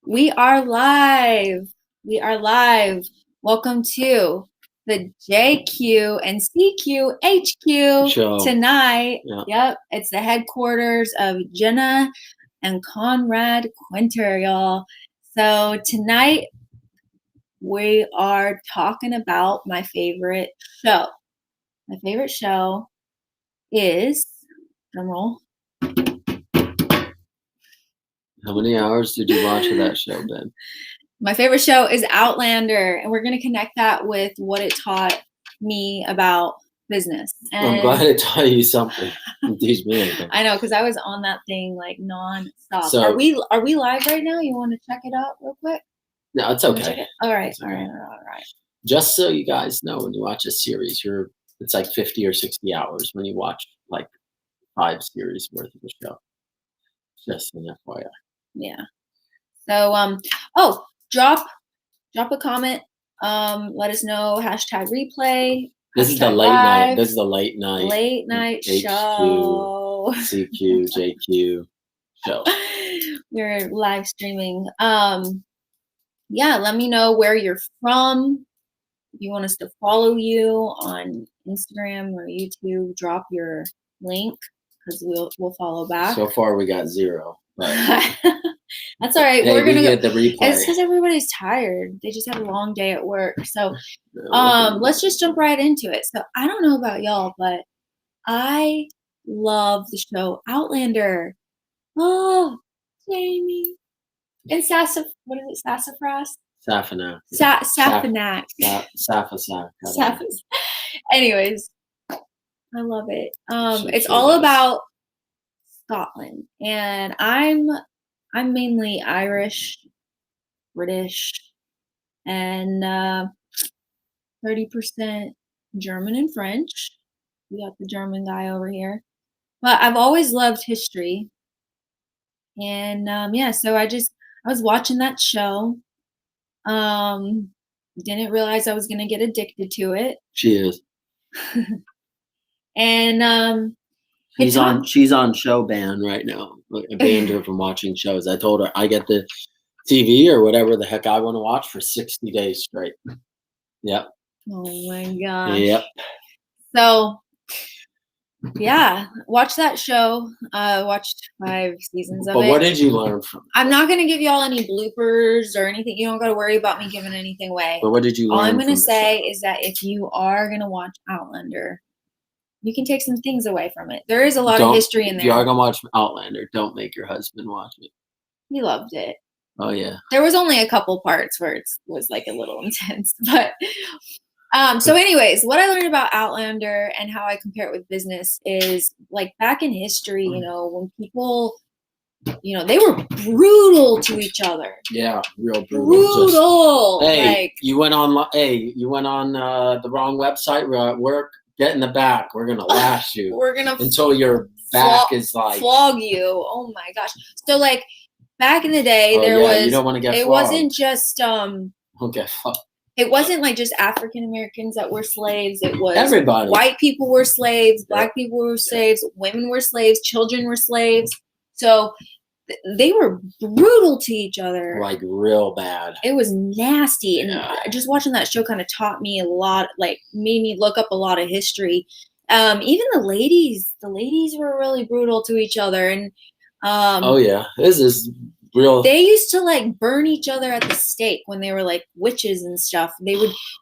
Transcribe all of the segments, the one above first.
We are live. We are live. Welcome to the JQ and CQ HQ Show. tonight. Yeah. Yep, it's the headquarters of Jenna and Conrad Quinter, y'all. So tonight we are talking about my favorite show. My favorite show is, drumroll, How many hours did you watch of that show, Ben? my favorite show is Outlander, and we're going to connect that with what it taught me about business. And I'm glad it taught you something. It teach me anything. I know, because I was on that thing like non-stop. So- are we live right now? You want to check it out real quick? No, it's okay. All right, It's okay. all right. Just so you guys know, when you watch a series, it's like 50 or 60 hours when you watch like 5 series worth of a show. Just an FYI. Yeah. So drop a comment. Let us know, #replay. This is the late night. This is the late night HQ, show. CQ, JQ show. We're live streaming. Yeah, let me know where you're from. If you want us to follow you on Instagram or YouTube, drop your link because we'll follow back. So far, we got 0. But that's all right. hey, We're gonna get the replay. It's because everybody's tired. They just had a long day at work. So let's just jump right into it. So I don't know about y'all, but I love the show Outlander. Oh, Jamie. And what is it? Sassafras? Safanac. Safanac. Safasac. Anyways, I love it. It's sure all does. about Scotland, and I'm mainly Irish, British, and 30% German and French. We got the German guy over here, but I've always loved history, and so I was watching that show. Didn't realize I was gonna get addicted to it. She is. And she's on show ban right now. I banned her from watching shows. I told her I get the TV or whatever the heck I want to watch for 60 days straight. Yep. Oh my gosh. Yep. So yeah, watch that show. Watched 5 seasons of it. But what did you learn from it? I'm not gonna give y'all any bloopers or anything. You don't gotta worry about me giving anything away. But what did you learn? All I'm gonna say is that if you are gonna watch Outlander, you can take some things away from it. There is a lot of history in there. If you are gonna watch Outlander, don't make your husband watch it. He loved it. Oh yeah. There was only a couple parts where it was like a little intense, but so anyways, what I learned about Outlander and how I compare it with business is like back in history, when people, they were brutal to each other. Yeah, real brutal. Brutal. Hey, you went on the wrong website. We're at work. Get in the back. We're gonna lash you. We're gonna until your back is like flog you. Oh my gosh. So like back in the day, you don't want to get it flogged. Wasn't just okay. It wasn't like just African Americans that were slaves. It was everybody. White people were slaves. Black people were slaves. Women were slaves. Children were slaves. So they were brutal to each other. Like real bad. It was nasty. And just watching that show kind of taught me a lot, like made me look up a lot of history. Even the ladies were really brutal to each other. And oh yeah, this is real. They used to like burn each other at the stake when they were like witches and stuff.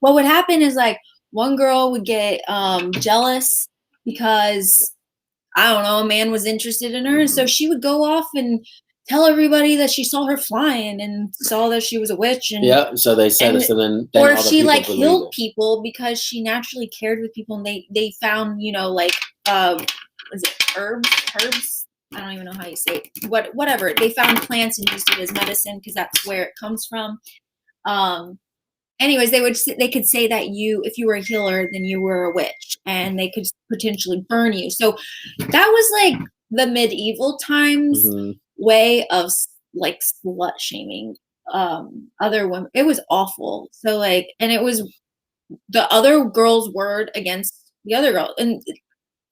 What would happen is like one girl would get jealous because I don't know, a man was interested in her, and so she would go off and tell everybody that she saw her flying and saw that she was a witch. And yeah, so they said it. So then or if she like killed people because she naturally cared with people, and they found like was it herbs? I don't even know how you say it. Whatever. They found plants and used it as medicine because that's where it comes from. Anyways, they could say that if you were a healer, then you were a witch, and they could potentially burn you. So that was like the medieval times way of like slut shaming other women. It was awful. So like, and it was the other girl's word against the other girl, and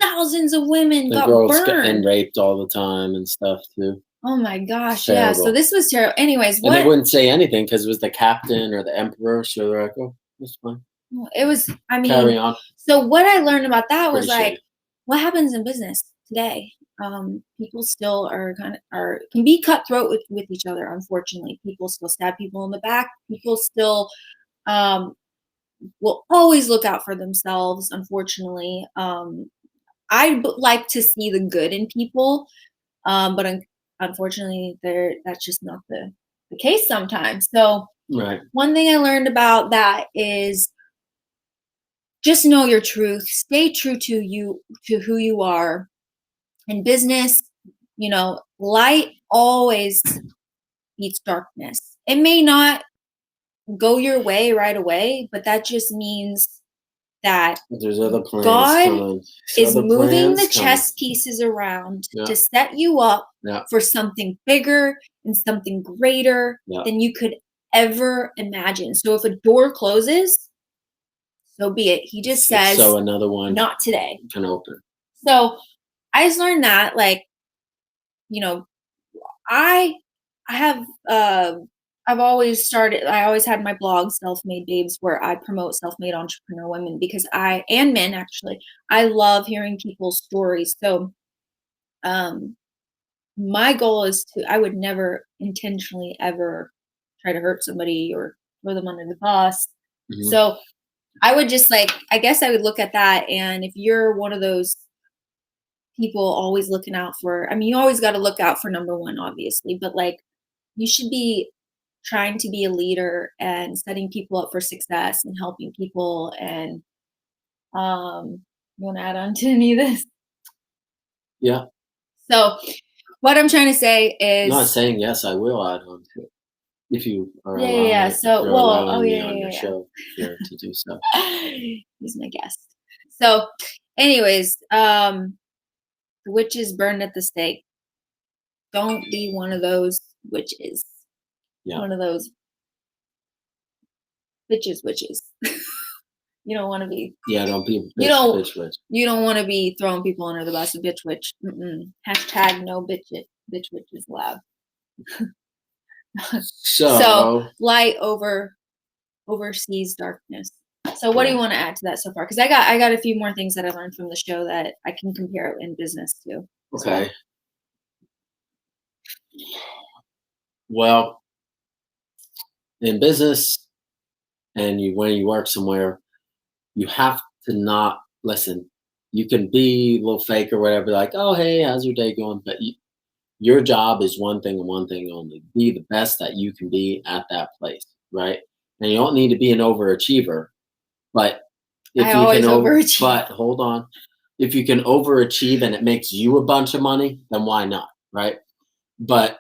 thousands of women got burned and raped all the time and stuff too. Oh my gosh, yeah. So this was terrible. Anyways, and they wouldn't say anything because it was the captain or the emperor. So they're like, "Oh, that's fine." it was. I Carry mean, on. so what I learned about that was Pretty like, shitty. what happens in business today? People still can be cutthroat with each other. Unfortunately, people still stab people in the back. People still um, will always look out for themselves. Unfortunately, like to see the good in people, but unfortunately, that's just not the case sometimes. So Right. one thing I learned about that is just know your truth. Stay true to you, to who you are. In business, light always beats darkness. It may not go your way right away, but that just means that There's other plans God coming. is Other moving the plans coming. chess pieces around Yeah. to set you up Yeah. for something bigger and something greater Yeah. than you could ever imagine. So if a door closes, so be it. He just says, so another one not today. can open. So I just learned that, like, I have I always had my blog Self-Made Babes, where I promote self-made entrepreneur women, because and men actually, I love hearing people's stories. So my goal is I would never intentionally ever try to hurt somebody or throw them under the bus. Mm-hmm. So I would just, like, I guess I would look at that, and if you're one of those people always looking out for, I mean, you always got to look out for number one, obviously, but like, you should be trying to be a leader and setting people up for success and helping people. And you want to add on to any of this? Yeah. So what I'm trying to say is, I'm not saying yes, I will add on to it if you are yeah. So, allowing me on your show here to do so. He's my guest. So anyways, the witches burned at the stake. Don't be one of those witches. Yeah. One of those witches. You don't want to be. Yeah, don't be a bitch witch. You don't want to be throwing people under the bus. A bitch witch. Hashtag no bitch witches allowed. So light oversees darkness. So what do you want to add to that so far? Because I got a few more things that I learned from the show that I can compare in business too. Okay. Well, in business, and when you work somewhere, you have to not listen. You can be a little fake or whatever, like, "Oh, hey, how's your day going?" But your job is one thing and one thing only: be the best that you can be at that place, right? And you don't need to be an overachiever, but if I you always can overachieve. But hold on, if you can overachieve and it makes you a bunch of money, then why not, right? But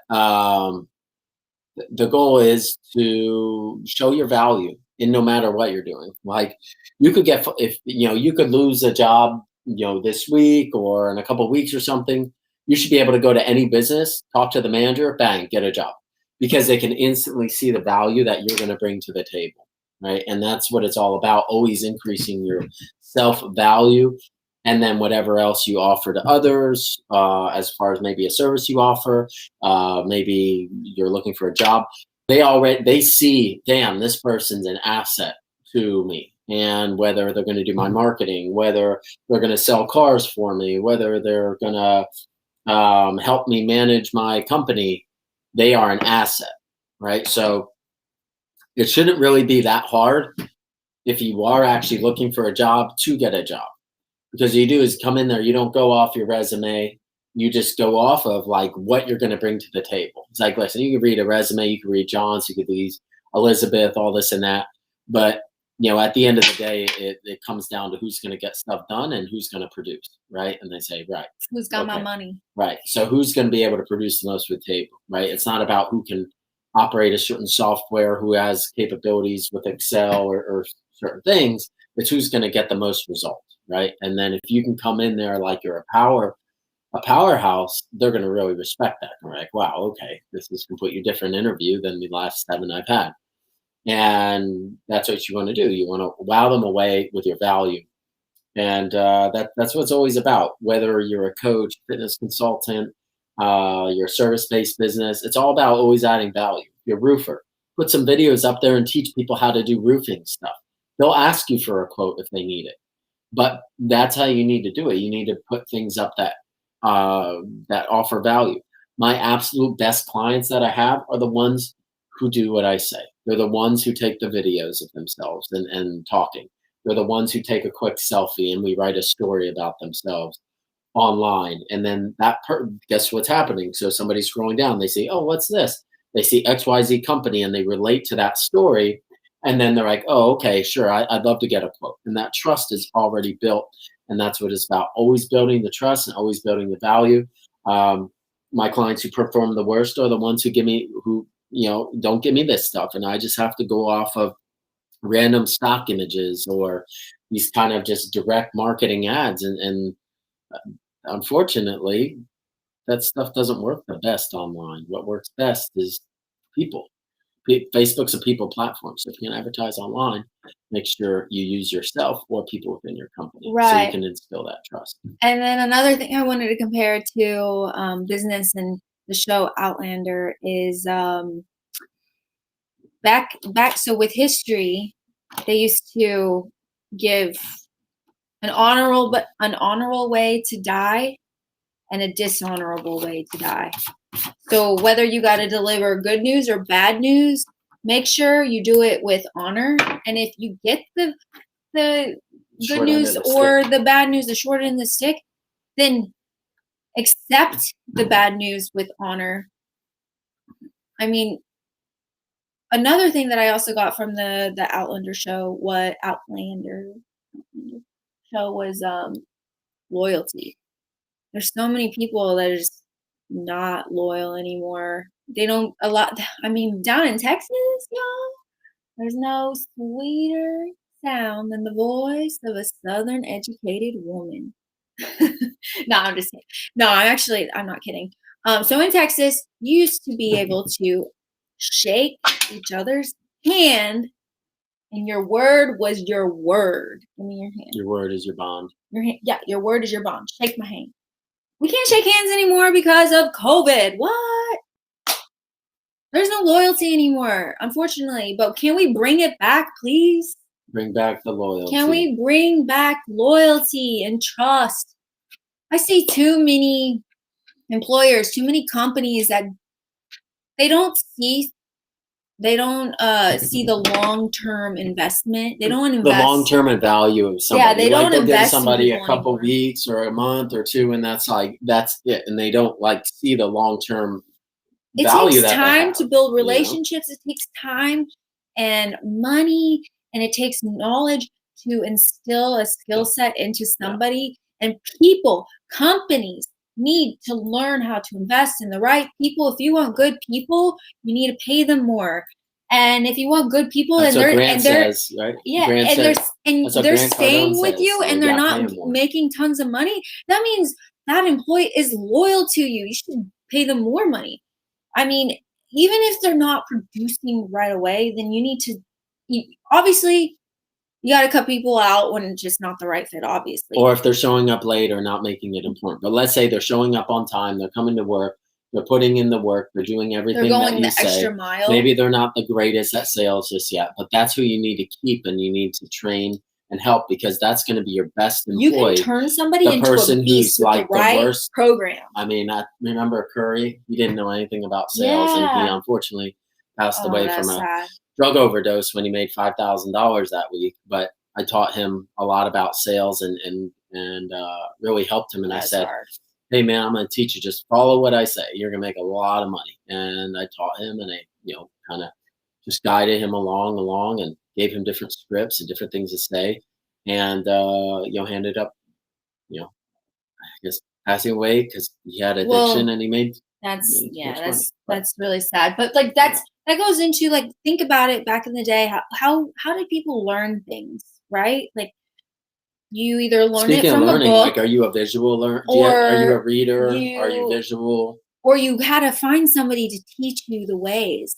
the goal is to show your value in no matter what you're doing. Like, you could get, if you could lose a job, this week or in a couple of weeks or something. You should be able to go to any business, talk to the manager, bang, get a job, because they can instantly see the value that you're going to bring to the table, right? And that's what it's all about: always increasing your self value, and then whatever else you offer to others, as far as maybe a service you offer, maybe you're looking for a job. They see, damn, this person's an asset to me. And whether they're going to do my marketing, whether they're going to sell cars for me, whether they're going to help me manage my company, they are an asset, right? So it shouldn't really be that hard if you are actually looking for a job to get a job. Because you do is come in there, you don't go off your resume, you just go off of like what you're going to bring to the table. It's like, listen, you can read a resume, you can read John's, you could read Elizabeth, all this and that, but at the end of the day, it comes down to who's going to get stuff done and who's going to produce, right? And they say, right, who's got my money, right? So who's going to be able to produce the most for the table, right? It's not about who can operate a certain software, who has capabilities with Excel or certain things. It's who's going to get the most results. Right. And then if you can come in there like you're a powerhouse, they're going to really respect that. They're like, wow, okay, this is a completely different interview than the last 7 I've had. And that's what you want to do. You want to wow them away with your value. And that's what it's always about, whether you're a coach, fitness consultant, your service-based business. It's all about always adding value. Your roofer, put some videos up there and teach people how to do roofing stuff. They'll ask you for a quote if they need it, but that's how you need to do it. You need to put things up that offer value. My absolute best clients that I have are the ones who do what I say. They're the ones who take the videos of themselves and talking. They're the ones who take a quick selfie and we write a story about themselves online. And then guess what's happening? So somebody's scrolling down, they see, oh, what's this? They see XYZ company and they relate to that story. And then they're like, oh, okay, sure, I'd love to get a quote. And that trust is already built. And that's what it's about, always building the trust and always building the value. My clients who perform the worst are the ones who don't give me this stuff. And I just have to go off of random stock images or these kind of just direct marketing ads. And unfortunately, that stuff doesn't work the best online. What works best is people. Facebook's a people platform. So if you can advertise online, make sure you use yourself or people within your company so you Right. can instill that trust. And then another thing I wanted to compare to business and the show Outlander is back. So with history, they used to give an honorable way to die and a dishonorable way to die. So whether you got to deliver good news or bad news, make sure you do it with honor. And if you get the good Short end news of the or stick. the bad news, the short end of the stick, then accept the bad news with honor. I mean, another thing that I also got from the Outlander show, was loyalty. There's so many people that are just not loyal anymore. They don't a lot. I mean, down in Texas, y'all, there's no sweeter sound than the voice of a Southern educated woman. No, I'm just kidding. No, I'm not kidding. So in Texas, you used to be able to shake each other's hand, and your word was your word. Give me your hand. Your word is your bond. Your word is your bond. Shake my hand. We can't shake hands anymore because of COVID. What? There's no loyalty anymore, unfortunately. But can we bring it back, please? Bring back the loyalty. Can we bring back loyalty and trust? I see too many employers, too many companies that they don't see the long-term investment. They don't invest the long-term value of somebody. Yeah, they don't they'll give invest somebody in a couple anymore. weeks or a month or two, and that's it. And they don't see the long-term value It takes that they time have, to build relationships. It takes time and money, and it takes knowledge to instill a skill set into somebody. And companies need to learn how to invest in the right people. If you want good people, you need to pay them more. And if you want good people, that's then what Grant says, right? yeah, Grant and says, they're staying with you, and they're not more. making tons of money. That means that employee is loyal to you. You should pay them more money. I mean, even if they're not producing right away, then obviously you got to cut people out when it's just not the right fit, obviously. Or if they're showing up late or not making it important. But let's say they're showing up on time, they're coming to work, they're putting in the work, they're doing everything They're going that you the say. extra mile. Maybe they're not the greatest at sales just yet, but that's who you need to keep and you need to train and help, because that's going to be your best employee. You can turn somebody into a beast with the right program. I mean, I remember Curry. He didn't know anything about sales, and he unfortunately passed away from a drug overdose when he made $5,000 that week. But I taught him a lot about sales and really helped him. And I said, hey man, I'm going to teach you, just follow what I say. You're going to make a lot of money. And I taught him, and I, kind of just guided him along and gave him different scripts and different things to say. And, ended up, I guess passing away because he had addiction and he made. That's really sad. But that goes into think about it back in the day. How did people learn things, right? Like, you either learn it from a book. Are you a visual learner? Are you a reader? Are you visual? Or you had to find somebody to teach you the ways.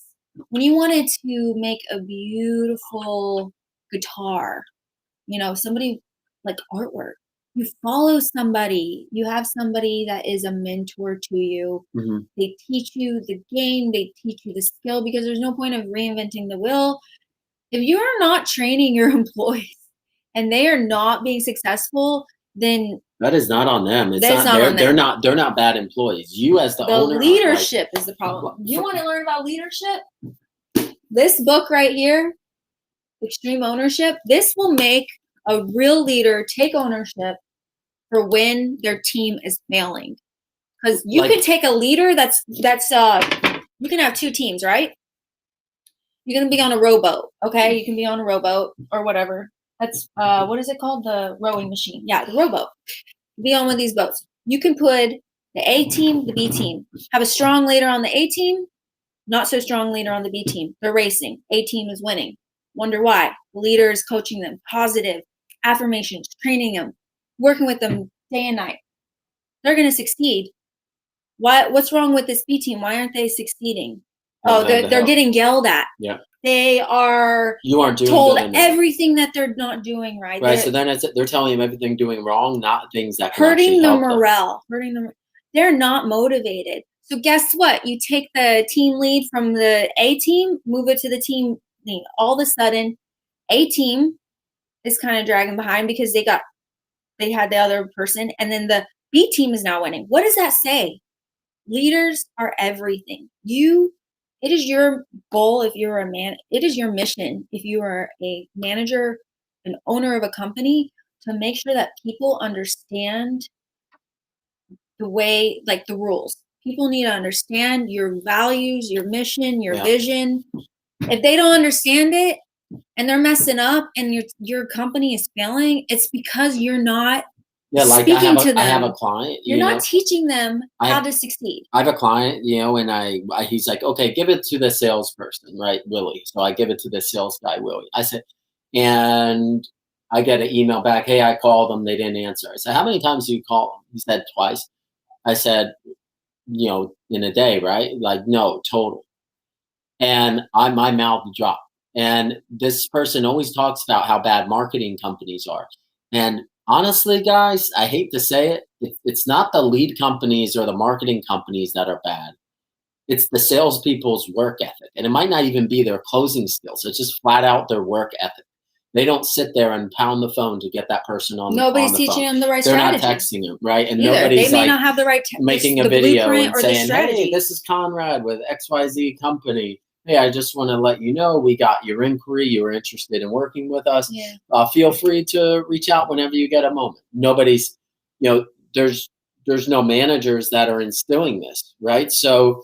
When you wanted to make a beautiful guitar, somebody like artwork. you follow somebody. You have somebody that is a mentor to you. Mhm. They teach you the game, they teach you the skill, because there's no point of reinventing the wheel. If you are not training your employees and they are not being successful, then That is not on them. It's that's not not on they're them. they're not bad employees. You as the The owner are like, leadership is the problem. You want to learn about leadership? This book right here, Extreme Ownership, this will make a real leader take ownership for when their team is failing. Because you Like- can take a leader that's you can have two teams, right? You're gonna be on a rowboat, okay? You can be on a rowboat or whatever. That's what is it called? The rowing machine. Yeah, the rowboat. Be on one of these boats. You can put the A team, the B team. Have a strong leader on the A team, not so strong leader on the B team. They're racing. A team is winning. Wonder why? The leader is coaching them, positive affirmations, training them, working with them day and night. They're gonna succeed. What's wrong with this B team? Why aren't they succeeding? Oh, they're getting yelled at. Yeah. They are You aren't doing told good enough. everything that they're not doing right. Right. So then they're telling them everything doing wrong, not things that can Hurting actually the help morale. Hurting them. They're not motivated. So guess what? You take the team lead from the A team, move it to the team lead. All of a sudden, A team is kind of dragging behind because they had the other person, and then the B team is now winning. What does that say? Leaders are everything. It is your goal if you're a man. It is your mission if you are a manager, an owner of a company, to make sure that people understand the way, like the rules. People need to understand your values, your mission, your vision. If they don't understand it and they're messing up and your company is failing, it's because you're not speaking to them. I have a client. You're not teaching them how to succeed. I have a client, and he's like, okay, give it to the salesperson, right, Willie. So I give it to the sales guy, Willie. I said, and I get an email back, hey, I called them, they didn't answer. I said, how many times do you call them? He said twice. I said, in a day, right? Like, no, total. And my mouth dropped. And this person always talks about how bad marketing companies are. And honestly, guys, I hate to say it, it's not the lead companies or the marketing companies that are bad. It's the salespeople's work ethic. And it might not even be their closing skills. It's just flat out their work ethic. They don't sit there and pound the phone to get that person on Nobody's the teaching phone. them the right They're strategy. not texting them, right? And Either. nobody's they may not have the right making a video and saying, hey, this is Conrad with XYZ company. Hey, I just want to let you know we got your inquiry. You were interested in working with us. Yeah. Feel free to reach out whenever you get a moment. Nobody's, there's no managers that are instilling this, right? So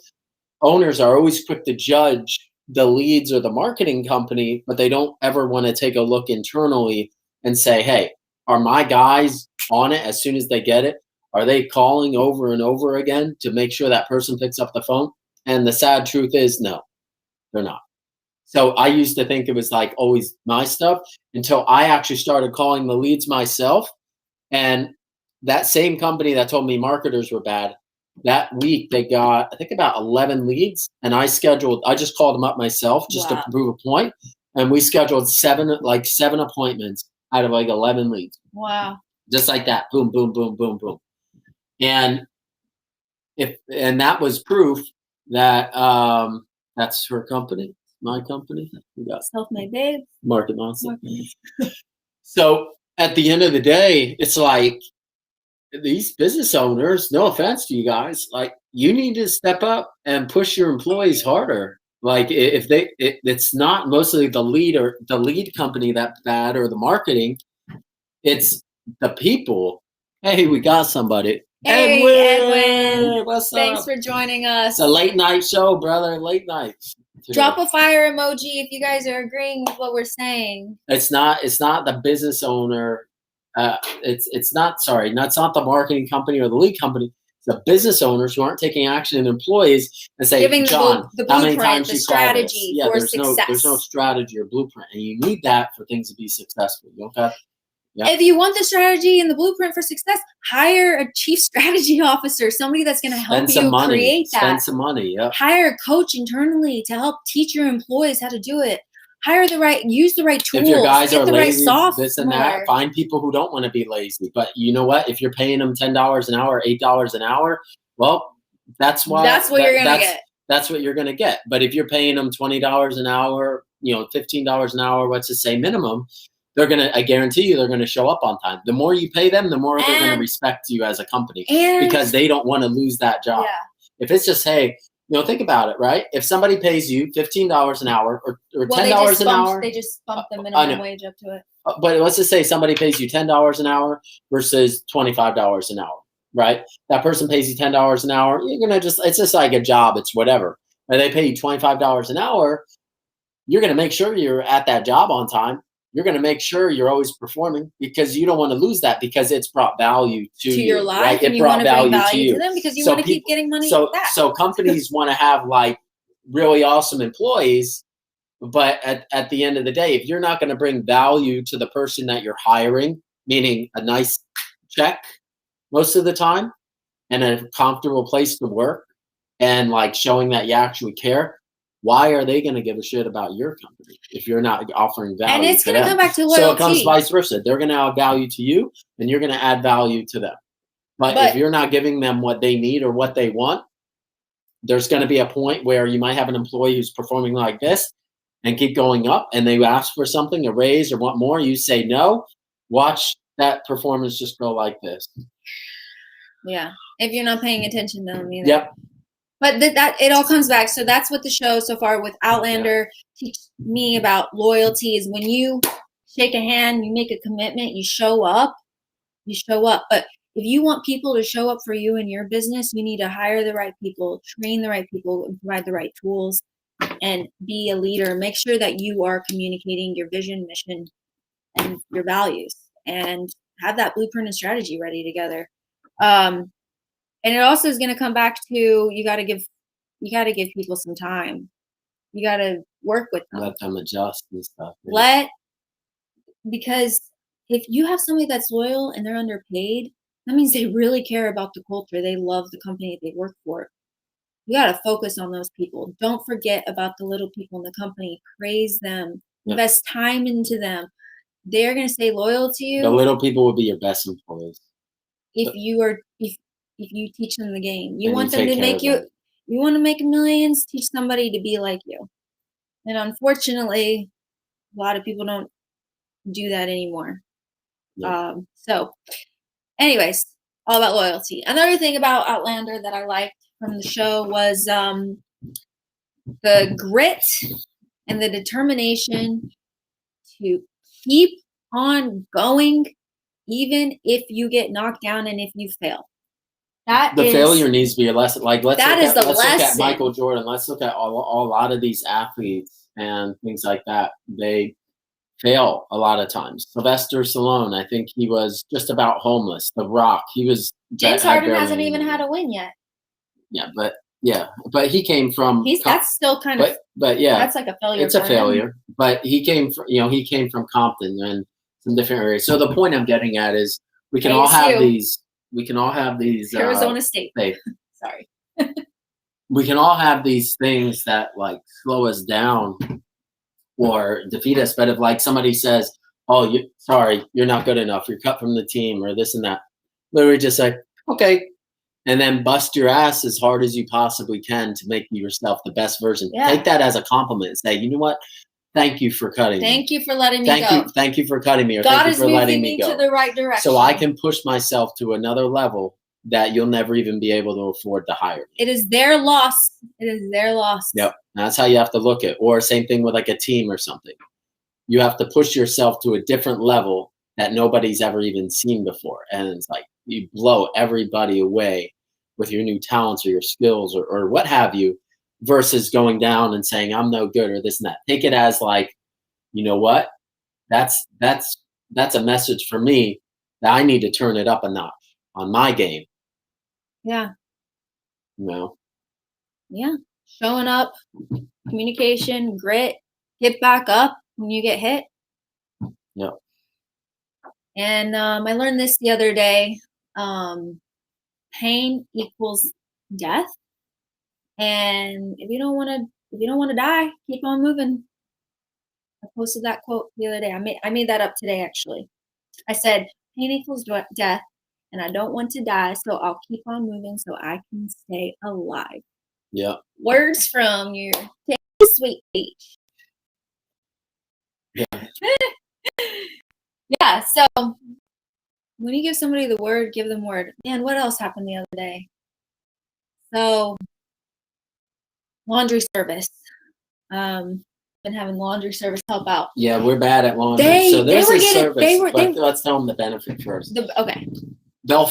owners are always quick to judge the leads or the marketing company, but they don't ever want to take a look internally and say, hey, are my guys on it as soon as they get it? Are they calling over and over again to make sure that person picks up the phone? And the sad truth is, no, they're not. So I used to think it was like always my stuff until I actually started calling the leads myself. And that same company that told me marketers were bad, that week they got, I think, about 11 leads. And I just called them up myself just to prove a point. And we scheduled seven appointments out of like 11 leads. Wow. Just like that. Boom, boom, boom, boom, boom. And that was proof that that's her company, my company. We got Self-made babe. Market Monster. So at the end of the day, it's like these business owners, no offense to you guys, like you need to step up and push your employees harder. Like it's not mostly the lead company that's bad or the marketing, it's the people. Hey, we got somebody. Hey, Edwin. What's up? Thanks for joining us. It's a late night show, brother. Late night. Drop a fire emoji if you guys are agreeing with what we're saying. It's not the business owner. It's not the marketing company or the lead company. It's the business owners who aren't taking action, and employees, and say, giving John, the how many blueprint, times the you call this? strategy Yeah, for there's success. no strategy or blueprint, and you need that for things to be successful. Okay. Yeah. If you want the strategy and the blueprint for success, hire a chief strategy officer, somebody that's going to help you create that. Spend some money. Yeah. Hire a coach internally to help teach your employees how to do it. use the right tools, if your guys get are the right lazy, this and that, software. find people who don't want to be lazy. But you know what? If you're paying them $10 an hour, $8 an hour, well, that's That's what you're gonna get. that's what you're going to get. But if you're paying them $20 an hour, $15 an hour, what's to say minimum, I guarantee you, they're going to show up on time. The more you pay them, the more they're going to respect you as a company because they don't want to lose that job. Yeah. If it's just, hey, think about it, right? If somebody pays you $15 an hour or $10 an hour, they just bumped the minimum wage up to it. But let's just say somebody pays you $10 an hour versus $25 an hour, right? That person pays you $10 an hour. You're gonna it's just like a job. It's whatever. And they pay you $25 an hour. You're gonna make sure you're at that job on time. You're gonna make sure you're always performing because you don't want to lose that because it's brought value to your life, right? And you want to bring value to them because you want to keep getting money back. So companies want to have like really awesome employees. But at the end of the day, if you're not going to bring value to the person that you're hiring, meaning a nice check most of the time and a comfortable place to work and like showing that you actually care, why are they going to give a shit about your company if you're not offering value? And it's going to come back to loyalty. So it comes vice versa. They're going to add value to you and you're going to add value to them. But if you're not giving them what they need or what they want, there's going to be a point where you might have an employee who's performing like this and keep going up and they ask for something, a raise or want more, you say no, watch that performance just go like this. Yeah. If you're not paying attention to them either. Yep. But that it all comes back. So that's what the show so far with Outlander teaches me about loyalty is when you shake a hand, you make a commitment, you show up. But if you want people to show up for you in your business, you need to hire the right people, train the right people, and provide the right tools. And be a leader. Make sure that you are communicating your vision, mission, and your values, and have that blueprint and strategy ready together. And it also is going to come back to you got to give people some time. You got to work with them. Let them adjust and stuff. Because if you have somebody that's loyal and they're underpaid, that means they really care about the culture. They love the company they work for. You got to focus on those people. Don't forget about the little people in the company. Praise them. Invest time into them. They're going to stay loyal to you. The little people will be your best employees. If you teach them the game. You want them to make you want to make millions, teach somebody to be like you. And unfortunately, a lot of people don't do that anymore. So anyways, all about loyalty. Another thing about Outlander that I liked from the show was the grit and the determination to keep on going even if you get knocked down and if you fail. Failure needs to be a lesson. Like let's look at Michael Jordan. Let's look at a lot of these athletes and things like that. They fail a lot of times. Sylvester Stallone, I think he was just about homeless. The Rock, he was. James Harden hasn't even had a win yet. But he came from. That's still kind of. But yeah, that's like a failure. It's a failure. But he came from Compton and some different areas. So the point I'm getting at is we can all have these. We can all have these. Arizona State. Sorry. We can all have these things that like slow us down or defeat us. But if like somebody says, "Oh, you're not good enough. You're cut from the team," or this and that, literally just say, "Okay," and then bust your ass as hard as you possibly can to make yourself the best version. Yeah. Take that as a compliment. Say, you know what? Thank you for cutting me. Thank you for letting me go. Thank you for cutting me. Or God thank you for letting me go. To the right direction. So I can push myself to another level that you'll never even be able to afford to hire me. It is their loss. It is their loss. Yep. That's how you have to look at it. Or same thing with like a team or something. You have to push yourself to a different level that nobody's ever even seen before. And it's like you blow everybody away with your new talents or your skills or what have you, versus going down and saying, I'm no good or this and that. Take it as like, you know what? That's a message for me that I need to turn it up a notch on my game. Yeah. No. Yeah. Showing up, communication, grit, get back up when you get hit. Yeah. And I learned this the other day. Pain equals death. And if you don't want to die, keep on moving. I posted that quote the other day. I made that up today, actually. I said, pain equals death, and I don't want to die, so I'll keep on moving so I can stay alive. Yeah. Words from your sweet peach. Yeah. Yeah, so when you give somebody the word, give them word. Man, what else happened the other day? So, laundry service. Been having laundry service help out. Yeah, we're bad at laundry. So there's a service, but let's tell them the benefit first. Okay. They'll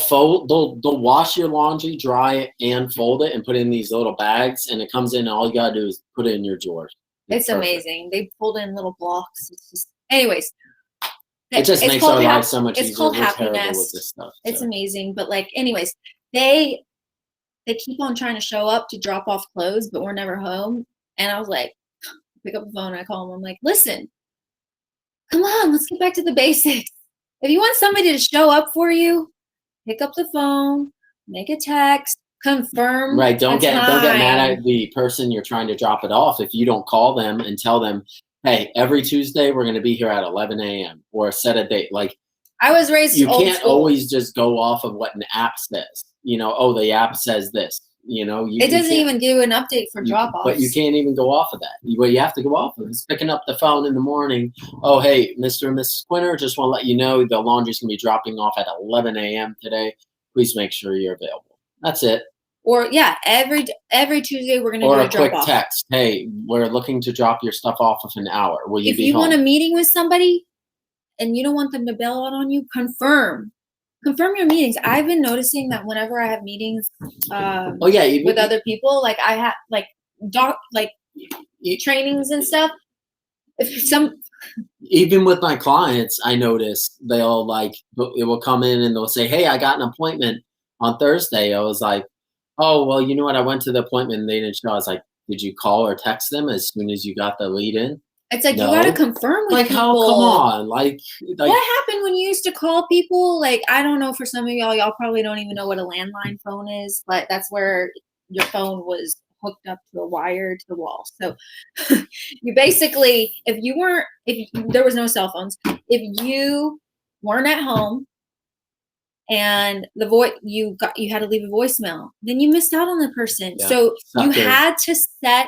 wash your laundry, dry it, and fold it, and put it in these little bags, and it comes in. And all you gotta do is put it in your drawers. It's amazing. They fold in little blocks. It's just, anyways. It just makes our lives so much easier. It's called We're happiness. terrible with this stuff. It's amazing, but like, anyways, they keep on trying to show up to drop off clothes, but we're never home. And I was like, pick up the phone. I call them. I'm like, listen, come on, let's get back to the basics. If you want somebody to show up for you, pick up the phone, make a text, confirm. Right. Don't get mad at the person you're trying to drop it off if you don't call them and tell them, hey, every Tuesday we're going to be here at 11 a.m. or set a date. Like, I was raised you old can't school. Always just go off of what an app says. The app says this. It doesn't even give an update for drop-offs. But you can't even go off of that. What you have to go off of is picking up the phone in the morning. Oh, hey, Mr. and Mrs. Quinter, just want to let you know the laundry's going to be dropping off at 11 a.m. today. Please make sure you're available. That's it. Or, yeah, every Tuesday we're going to do a drop-off. Or a quick text. Hey, we're looking to drop your stuff off of an hour. Will you be home? If you want a meeting with somebody and you don't want them to bail out on you, confirm your meetings. I've been noticing that whenever I have meetings with other people, like I have trainings and stuff. Even with my clients, I notice they'll it will come in and they'll say, hey, I got an appointment on Thursday. I was like, oh, well, you know what? I went to the appointment and they didn't show. I was like, did you call or text them as soon as you got the lead in? It's like, no. You got to confirm with people. How? Come on. Like, what happened when you used to call people? Like, I don't know, for some of y'all probably don't even know what a landline phone is, but that's where your phone was hooked up to a wire to the wall. So you basically, if there was no cell phones, if you weren't at home and you had to leave a voicemail, then you missed out on the person. Yeah, so you had to set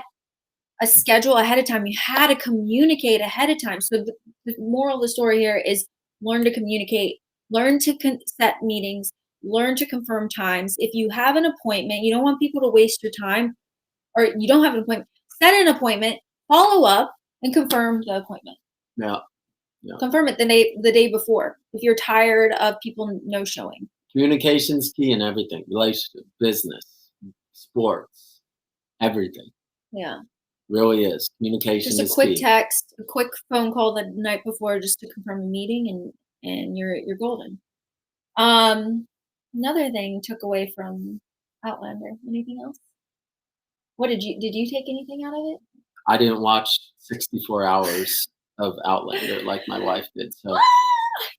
a schedule ahead of time. You had to communicate ahead of time. So the moral of the story here is learn to communicate, learn to set meetings, learn to confirm times. If you have an appointment, you don't want people to waste your time, or you don't have an appointment, set an appointment, follow up, and confirm the appointment. Yeah. Confirm it the day before if you're tired of people no showing. Communication's key in everything. Relationship, business, sports, everything. Yeah. Really is. Communication is key. Just a quick text, a quick phone call the night before just to confirm a meeting, and you're golden. Another thing took away from Outlander. Anything else? What did you take anything out of it? I didn't watch 64 hours of Outlander like my wife did. So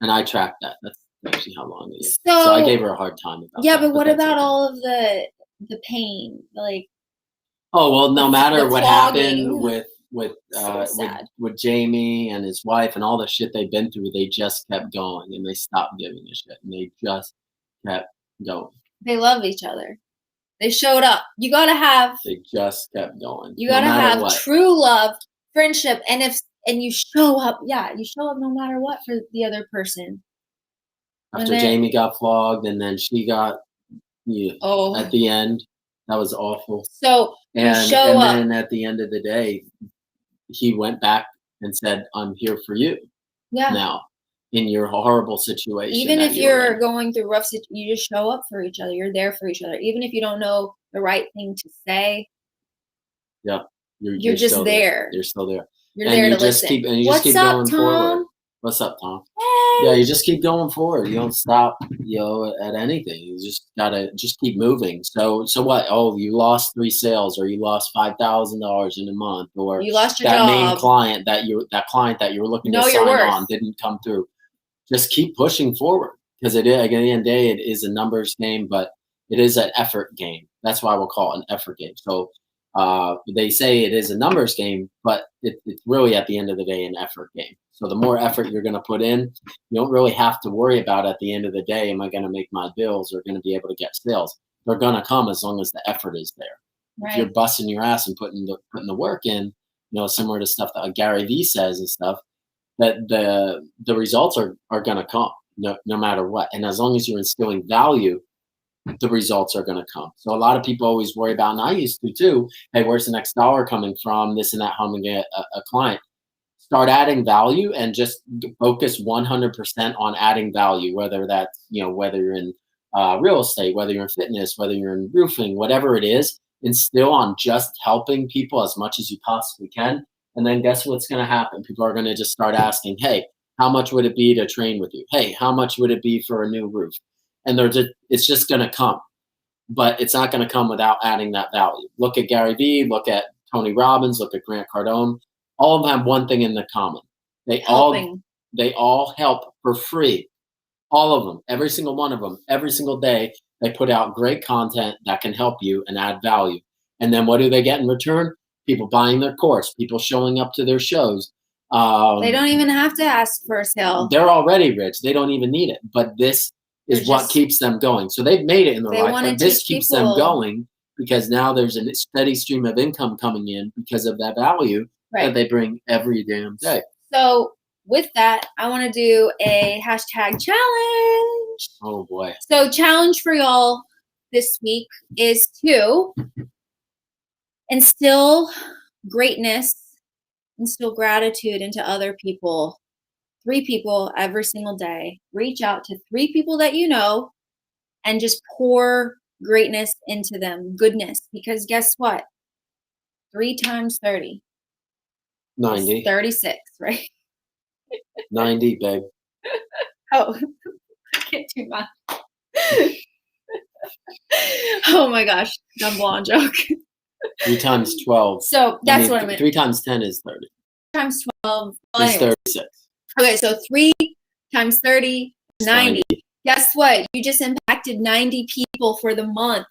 and I tracked that. That's actually how long it is. So I gave her a hard time about that. But what about all of the pain? Like, oh, well, no matter what happened with Jamie and his wife and all the shit they've been through, they just kept going and they stopped giving a shit and they just kept going. They love each other. They showed up. You gotta have. They just kept going. You gotta have true love, friendship, and you show up. Yeah, you show up no matter what for the other person. After Jamie got flogged and then she got at the end. That was awful. So and then at the end of the day, he went back and said, I'm here for you. Yeah. Now, in your horrible situation. Even if you're going through rough situations, you just show up for each other. You're there for each other. Even if you don't know the right thing to say. Yeah. You're just there. You're still there. You're there to listen. What's up, going Tom? Forward. What's up, Tom? Hey. Yeah, you just keep going forward. You don't stop, at anything. You just gotta keep moving. So what? Oh, you lost 3 sales, or you lost $5,000 in a month, or you lost your that job. main client that you were looking to sign on didn't come through. Just keep pushing forward, because at the end of the day, it is a numbers game, but it is an effort game. That's why we'll call it an effort game. So They say it is a numbers game, but it's really at the end of the day an effort game. So the more effort you're going to put in, you don't really have to worry about at the end of the day, am I going to make my bills or going to be able to get sales? They're going to come as long as the effort is there. Right. If you're busting your ass and putting the work in, similar to stuff that Gary Vee says and stuff, that the results are going to come no matter what. And as long as you're instilling value, the results are going to come. So a lot of people always worry about, and I used to too, hey, where's the next dollar coming from, this and that, how I'm going to get a client. Start adding value and just focus 100% on adding value, whether that's, whether you're in real estate, whether you're in fitness, whether you're in roofing, whatever it is, instill on just helping people as much as you possibly can. And then guess what's going to happen? People are going to just start asking, hey, how much would it be to train with you? Hey, how much would it be for a new roof? And it's just going to come, but it's not going to come without adding that value. Look at Gary Vee, look at Tony Robbins, look at Grant Cardone. All of them have one thing in the common. They all help for free. All of them, every single one of them, every single day, they put out great content that can help you and add value. And then what do they get in return? People buying their course, people showing up to their shows. They don't even have to ask for a sale. They're already rich. They don't even need it. But this is what keeps them going. So they've made it in their life, but this keeps them going because now there's a steady stream of income coming in because of that value that they bring every damn day. So with that, I want to do a hashtag challenge. Oh boy. So challenge for y'all this week is to instill greatness, instill gratitude into other people. 3 people every single day. Reach out to 3 people that you know and just pour greatness into them, goodness. Because guess what? 3 times 30. 90. 36, right? 90, babe. Oh, I can't do math. Oh my gosh, dumb blonde joke. 3 times 12. So that's what I meant. 3 times 10 is 30. 3 times 12 is 36. Okay, so 3 times 30, 90. Guess what? You just impacted 90 people for the month.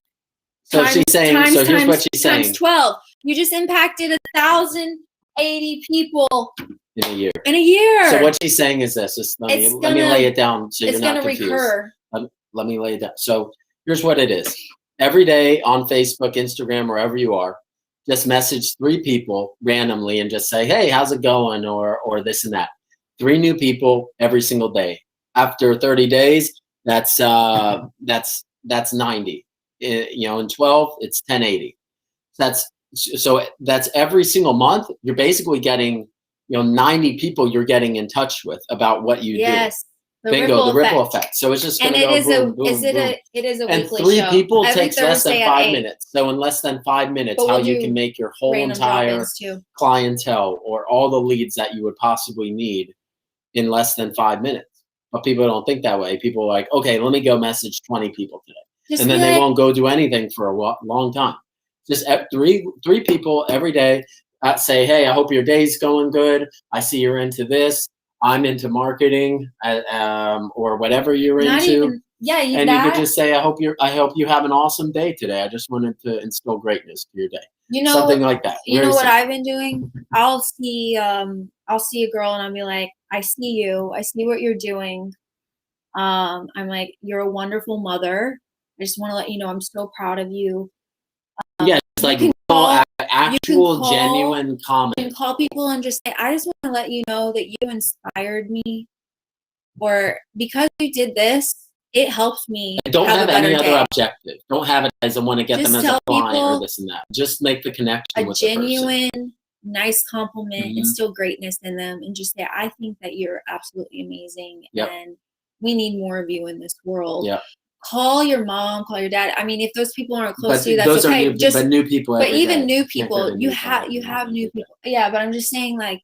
So she's saying, here's what she's saying. Times 12. You just impacted 1,080 people in a year. So what she's saying is this. Just let me lay it down so you're not confused. Recur. Let me lay it down. So here's what it is. Every day on Facebook, Instagram, wherever you are, just message 3 people randomly and just say, hey, how's it going? Or this and that. 3 new people every single day. After 30 days, that's 90. In 12, it's 1080. So that's every single month. You're basically getting 90 people you're getting in touch with about what you do. Yes. Bingo, the ripple effect. So it's just going to go boom, boom, boom. It is a and weekly 3 show. people takes less than 5 minutes. So in less than 5 minutes, how you can make your whole entire clientele or all the leads that you would possibly need in less than 5 minutes. But people don't think that way. People are like, okay, let me go message 20 people today. And then they won't go do anything for a long time. Just 3 people every day say, hey, I hope your day's going good. I see you're into this. I'm into marketing, or whatever you're into. You could just say, I hope you have an awesome day today. I just wanted to instill greatness to your day. Something like that. You know what I've been doing? I'll see a girl and I'll be like, I see you. I see what you're doing. I'm like, you're a wonderful mother. I just want to let you know I'm so proud of you. It's like actual genuine comment. You can call people and just say, I just want to let you know that you inspired me, or because you did this, it helped me. Don't have any other objective. Don't have it as I want to get them as a client or this and that. Just make the connection with the person. A genuine, nice compliment, instill greatness in them, and just say, I think that you're absolutely amazing, and we need more of you in this world. Call your mom, call your dad. I mean, if those people aren't close to you, that's okay. But new people. But even new people, you have new people. Yeah, but I'm just saying, like,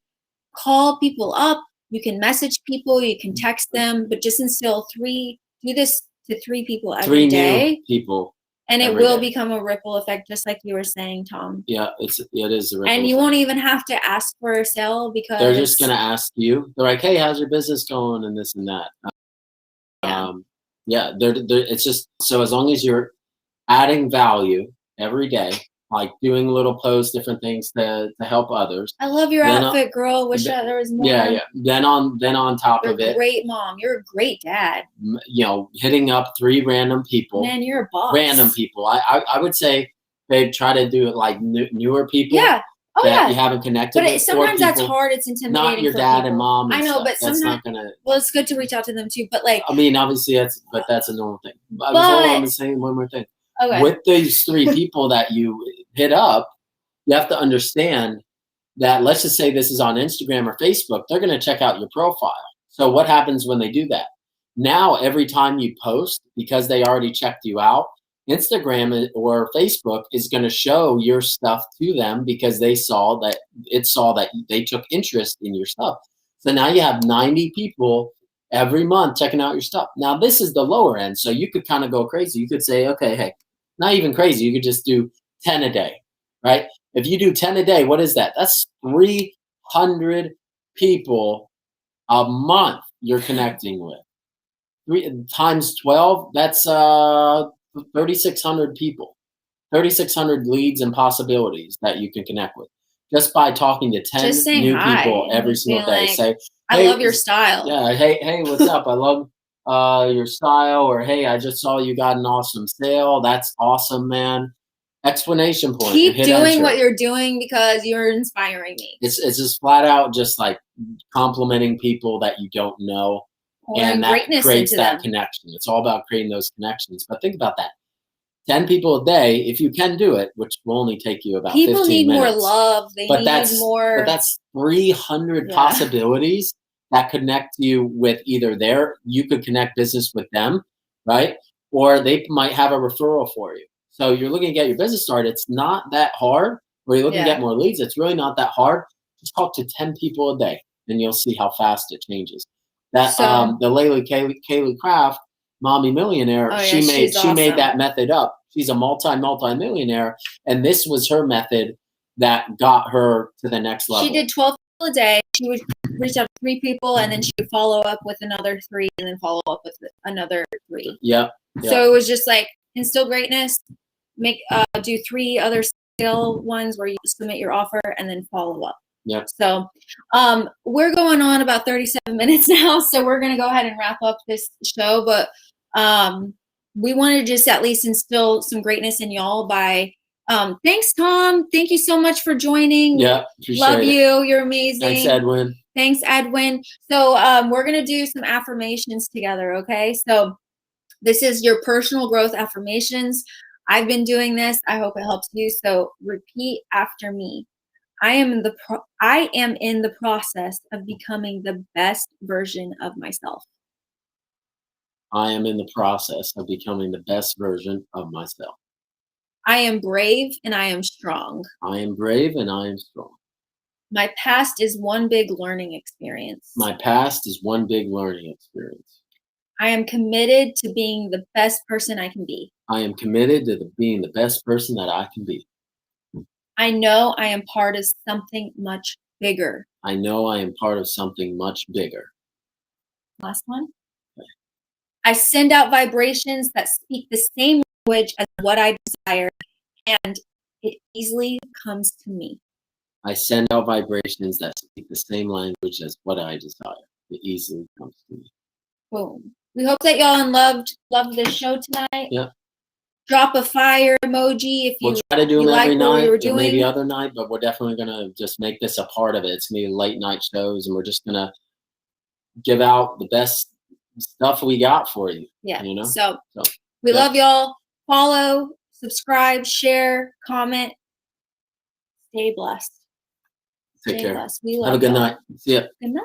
call people up. You can message people. You can text them. But just instill do this to 3 people every day. 3 new people. And it will become a ripple effect, just like you were saying, Tom. Yeah, it is a ripple And you won't even have to ask for a sale because they're just gonna ask you. They're like, hey, how's your business going, and this and that. It's just so as long as you're adding value every day like doing little posts, different things to help others. I love your Then, outfit, girl. Wish there was more. Yeah. Then on top You're of it, a great mom. You're a great dad. Hitting up 3 random people. Man, you're a boss. Random people. I would say, babe, try to do it like newer people. Yeah. Oh, that you haven't connected with. But sometimes that's hard. It's intimidating. Not your dad and mom. I know, stuff. but sometimes that's not gonna. Well, it's good to reach out to them too. But like, I mean, obviously that's a normal thing. Hold on, I'm saying one more thing. Okay. With these 3 people that you hit up, you have to understand that, let's just say this is on Instagram or Facebook, they're going to check out your profile. So what happens when they do that? Now, every time you post, because they already checked you out, Instagram or Facebook is going to show your stuff to them because they saw that they took interest in your stuff. So now you have 90 people every month checking out your stuff. Now, this is the lower end. So you could kind of go crazy. You could say, okay, hey, not even crazy. You could just do 10 a day, right? If you do 10 a day, what is that? That's 300 people a month you're connecting with. 3 times 12, that's 3,600 people, 3,600 leads and possibilities that you can connect with just by talking to 10 new people every single day. Say, hey, I love your style. Yeah. Hey, what's up? I love your style. Or, hey, I just saw you got an awesome sale. That's awesome, man. Explanation point. Keep doing what you're doing because you're inspiring me. It's just flat out just like complimenting people that you don't know. And that creates that connection. It's all about creating those connections. But think about that. 10 people a day, if you can do it, which will only take you about 15 minutes. People need more love. They need more. But that's 300 possibilities that connect you with either you could connect business with them, right? Or they might have a referral for you. So you're looking to get your business started. It's not that hard. Or you're looking to get more leads. It's really not that hard. Just talk to 10 people a day, and you'll see how fast it changes. That the Kaylee Craft, Mommy Millionaire, she made that method up. She's a multi-millionaire, and this was her method that got her to the next level. She did 12 people a day. She would reach out to 3 people, and then she would follow up with another 3, and then follow up with another 3. Yep. So it was just like instill greatness, do 3 other skill ones where you submit your offer, and then follow up. Yep. So we're going on about 37 minutes now, so we're going to go ahead and wrap up this show. But we wanted to just at least instill some greatness in y'all by thanks, Tom. Thank you so much for joining. Yeah, love you. You're amazing. Thanks, Edwin. So we're going to do some affirmations together, okay? So this is your personal growth affirmations. I've been doing this. I hope it helps you. So repeat after me. I am in the process of becoming the best version of myself. I am in the process of becoming the best version of myself. I am brave and I am strong. I am brave and I am strong. My past is one big learning experience. My past is one big learning experience. I am committed to being the best person I can be. I am committed to being the best person that I can be. I know I am part of something much bigger. I know I am part of something much bigger. Last one. Okay. I send out vibrations that speak the same language as what I desire, and it easily comes to me. I send out vibrations that speak the same language as what I desire. It easily comes to me. Boom. We hope that y'all loved this show tonight. Yeah. Drop a fire emoji if you we'll try to do them every night, or maybe other night, but we're definitely going to just make this a part of it. It's going to be late night shows, and we're just going to give out the best stuff we got for you. Yeah. You know? So we love y'all. Follow, subscribe, share, comment. Stay blessed. Take care. We love Have a good night. See ya. Good night.